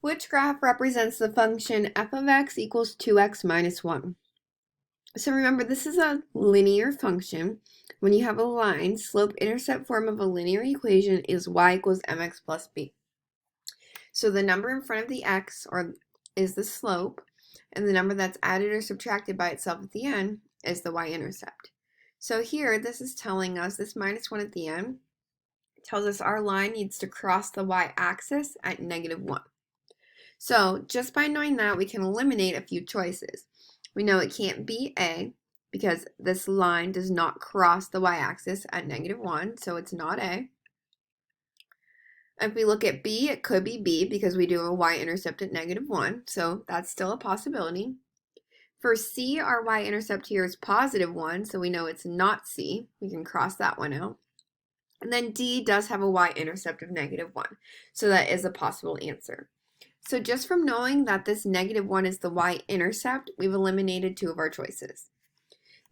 Which graph represents the function f of x equals 2x minus 1? So remember, this is a linear function. When you have a line, slope-intercept form of a linear equation is y equals mx plus b. So the number in front of the x is the slope, and the number that's added or subtracted by itself at the end is the y-intercept. So here, this is telling us, this minus 1 at the end, tells us our line needs to cross the y-axis at -1. So just by knowing that, we can eliminate a few choices. We know it can't be A because this line does not cross the y-axis at -1, so it's not A. If we look at B, it could be B because we do a y-intercept at -1, so that's still a possibility. For C, our y-intercept here is +1, so we know it's not C. We can cross that one out. And then D does have a y-intercept of -1, so that is a possible answer. So just from knowing that this -1 is the y-intercept, we've eliminated two of our choices.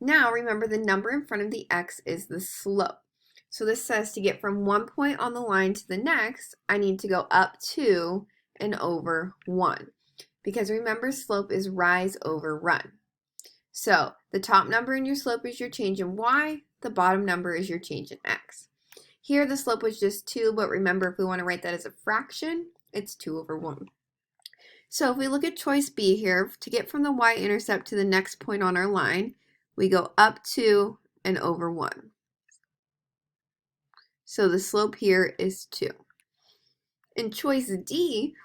Now remember, the number in front of the x is the slope. So this says to get from one point on the line to the next, I need to go up 2 and over 1. Because remember, slope is rise over run. So the top number in your slope is your change in y, the bottom number is your change in x. Here the slope was just 2, but remember, if we want to write that as a fraction, it's 2 over 1. So if we look at choice B here, to get from the y-intercept to the next point on our line, we go up 2 and over 1. So the slope here is 2. In choice D,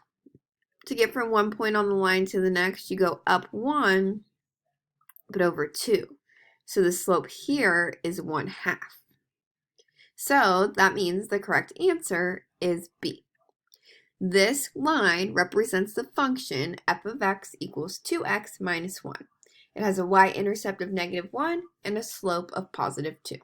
to get from one point on the line to the next, you go up 1, but over 2. So the slope here is 1/2. So that means the correct answer is B. This line represents the function f of x equals 2x minus 1. It has a y-intercept of -1 and a slope of +2.